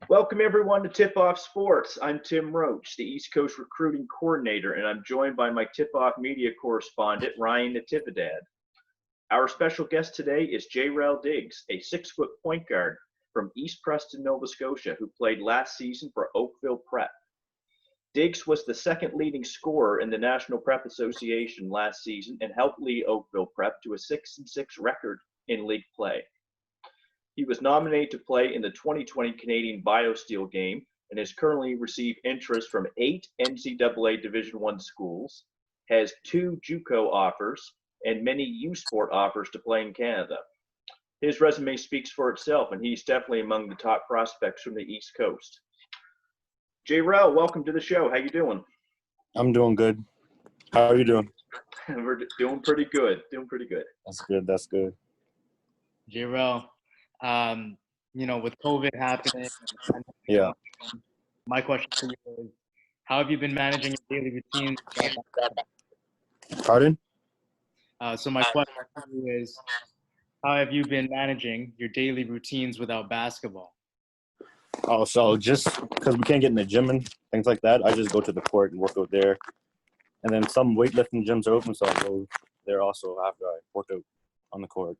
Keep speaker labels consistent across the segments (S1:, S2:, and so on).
S1: Welcome everyone to Tipoff Sports. I'm Tim Roach, the East Coast recruiting coordinator, and I'm joined by my Tipoff media correspondent, Ryan Natividad. Our special guest today is Jayrell Diggs, a 6-foot point guard from East Preston, Nova Scotia, who played last season for Oakville Prep. Diggs was the second leading scorer in the National Prep Association last season and helped lead Oakville Prep to a 6-6 record in league play. He was nominated to play in the 2020 Canadian BioSteel game and has currently received interest from 8 NCAA Division I schools, has 2 JUCO offers, and many U Sport offers to play in Canada. His resume speaks for itself, and he's definitely among the top prospects from the East Coast. Jayrell, welcome to the show. How you doing?
S2: I'm doing good. How are you doing?
S1: We're doing pretty good.
S2: That's good.
S3: Jayrell, with COVID happening,
S2: Yeah.
S3: my question to you is, how have you been managing your daily routine?
S2: Pardon?
S3: So my question to you is, how have you been managing your daily routines without basketball?
S2: Oh, so just because we can't get in the gym and things like that, I just go to the court and work out there. And then some weightlifting gyms are open, so I go there also after I work out on the court.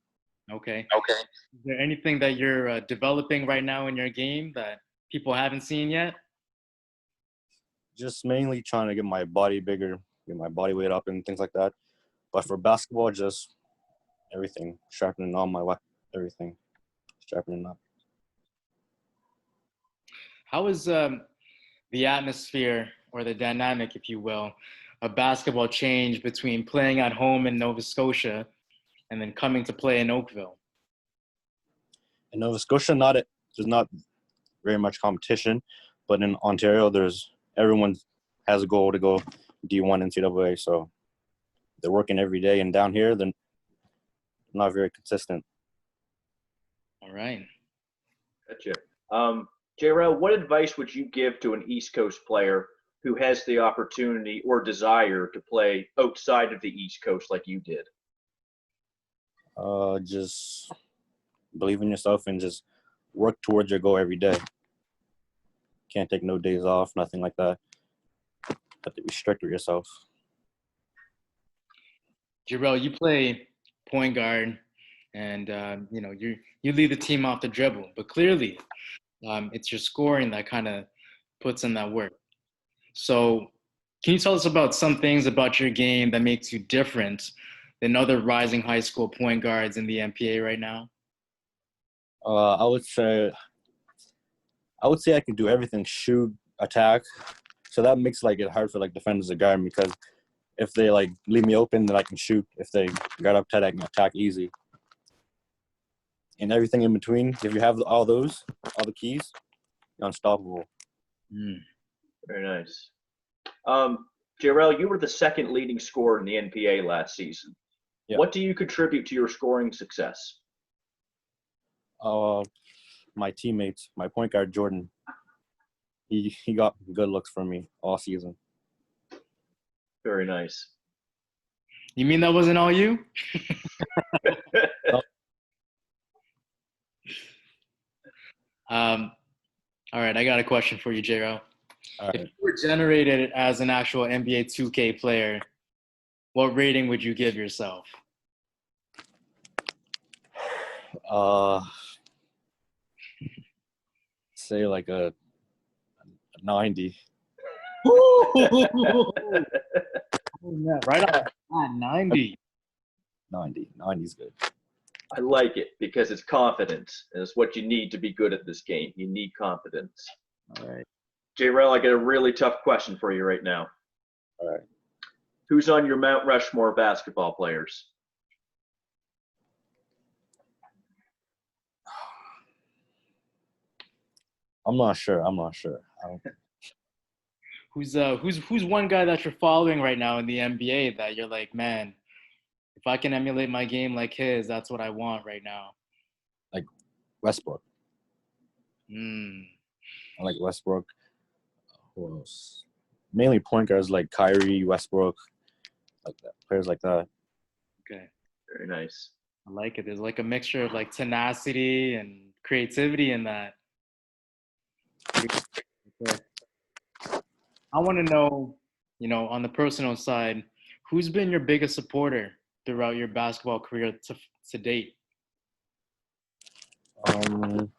S3: Okay. Is there anything that you're developing right now in your game that people haven't seen yet?
S2: Just mainly trying to get my body bigger, get my body weight up and things like that. But for basketball, just everything, sharpening all my everything, sharpening up.
S3: How is the atmosphere or the dynamic, if you will, of basketball change between playing at home in Nova Scotia and then coming to play in Oakville?
S2: In Nova Scotia, there's not very much competition, but in Ontario, everyone has a goal to go D1 NCAA, so they're working every day. And down here, they're not very consistent.
S3: All right.
S1: Gotcha. Jayrell, what advice would you give to an East Coast player who has the opportunity or desire to play outside of the East Coast like you did?
S2: Just believe in yourself and just work towards your goal every day. Can't take no days off, nothing like that. Have to be strict with yourself.
S3: Jayrell, you play point guard, and you lead the team off the dribble, but clearly it's your scoring that kind of puts in that work. So can you tell us about some things about your game that makes you different than other rising high school point guards in the NPA right now?
S2: I would say I can do everything: shoot, attack. So that makes it hard for defenders to guard me, because if they leave me open, then I can shoot. If they guard up tight, I can attack easy. And everything in between, if you have all the keys, you're unstoppable.
S1: Very nice. Jayrell, you were the second leading scorer in the NPA last season.
S2: Yeah.
S1: What do you contribute to your scoring success?
S2: My teammates, my point guard Jordan, he got good looks from me all season.
S1: Very nice.
S3: You mean that wasn't all you? All right, I got a question for you, Jayrell.
S2: Right.
S3: If you were generated as an actual NBA 2K player, what rating would you give yourself?
S2: Say a 90.
S3: Right on 90.
S2: 90 is good.
S1: I like it because it's confidence, and it's what you need to be good at this game. You need confidence.
S3: All right.
S1: Jayrell, I got a really tough question for you right now.
S2: All right.
S1: Who's on your Mount Rushmore basketball players?
S2: I'm not sure.
S3: Who's one guy that you're following right now in the NBA that you're like, man, if I can emulate my game like his, that's what I want right now?
S2: Westbrook.
S3: I
S2: like Westbrook. Who else? Mainly point guards like Kyrie, Westbrook, like that. Players like that.
S3: Okay.
S1: Very nice.
S3: I like it. There's like a mixture of like tenacity and creativity in that. I want to know, on the personal side, who's been your biggest supporter throughout your basketball career to date?
S2: Um,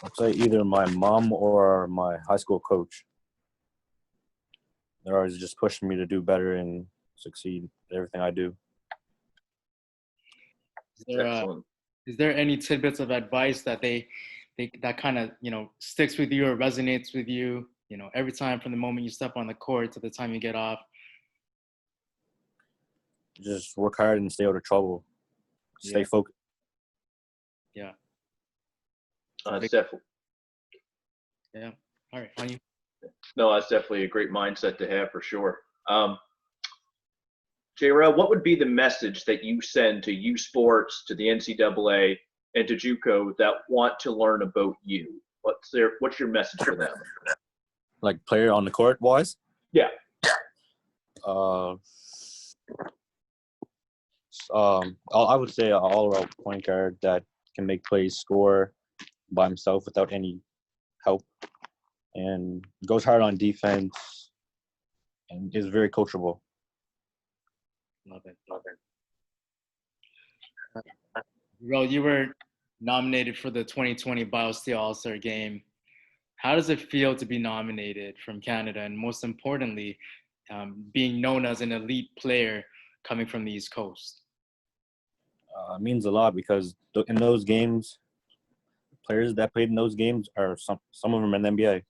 S2: I'd say either my mom or my high school coach. They're always just pushing me to do better and succeed at everything I do.
S3: Is there,
S1: Excellent.
S3: is there any tidbits of advice that that kind of sticks with you or resonates with you? Every time from the moment you step on the court to the time you get off.
S2: Just work hard and stay out of trouble. Stay
S3: Yeah.
S2: focused.
S3: Yeah.
S1: It's definitely
S3: Yeah. All right. On you.
S1: no, that's definitely a great mindset to have for sure. Jayrell, what would be the message that you send to U Sports, to the NCAA, and to JUCO that want to learn about you? What's your message for them?
S2: Like player on the court wise?
S1: Yeah.
S2: I would say an all-around point guard that can make plays, score by himself without any help, and goes hard on defense, and is very coachable.
S3: Love it. Love it. Well, you were nominated for the 2020 BioSteel All-Star Game. How does it feel to be nominated from Canada, and most importantly, being known as an elite player coming from the East Coast?
S2: It means a lot because in those games, players that played in those games are some of them in the NBA.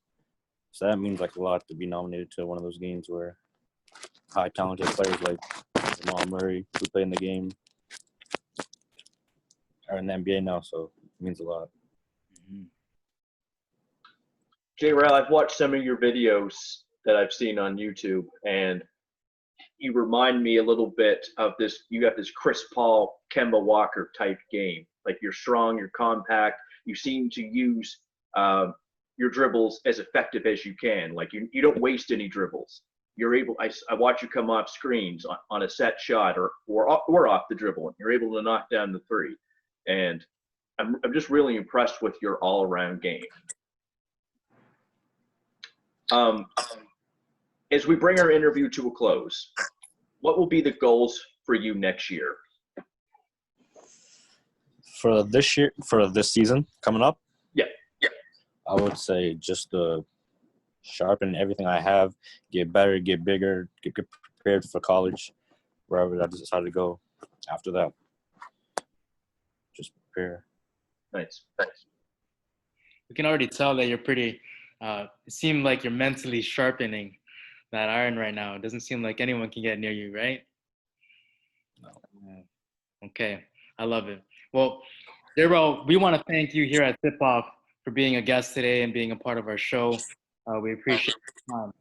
S2: So that means like a lot to be nominated to one of those games where high talented players like Jamal Murray, who played in the game, are in the NBA now. So it means a lot.
S3: Mm-hmm.
S1: Jayrell, I've watched some of your videos that I've seen on YouTube, and you remind me a little bit of this. You have this Chris Paul, Kemba Walker type game. Like you're strong, you're compact. You seem to use your dribbles as effective as you can. Like you don't waste any dribbles. You're able. I watch you come off screens on a set shot or off the dribble, and you're able to knock down the three. And I'm just really impressed with your all around game. As we bring our interview to a close, what will be the goals for you next year?
S2: For this season coming up?
S1: Yeah.
S2: I would say just to sharpen everything I have, get better, get bigger, get prepared for college, wherever I decide to go after that. Just prepare.
S1: Nice.
S3: We can already tell that you're pretty. It seemed like you're mentally sharpening that iron right now. It doesn't seem like anyone can get near you, right?
S2: No.
S3: Okay, I love it. Well, Jayrell, we want to thank you here at Tipoff for being a guest today and being a part of our show. We appreciate your time.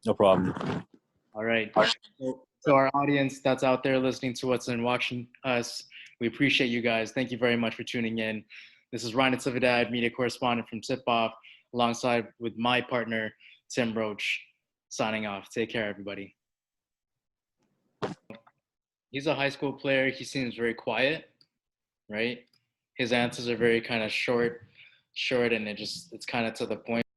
S2: No problem.
S3: All right. So, to our audience that's out there listening to us and watching us, we appreciate you guys. Thank you very much for tuning in. This is Ryan Tipoff, media correspondent from Tipoff, alongside with my partner, Tim Roach, signing off. Take care, everybody. He's a high school player. He seems very quiet, right? His answers are very kind of short, and it's kind of to the point.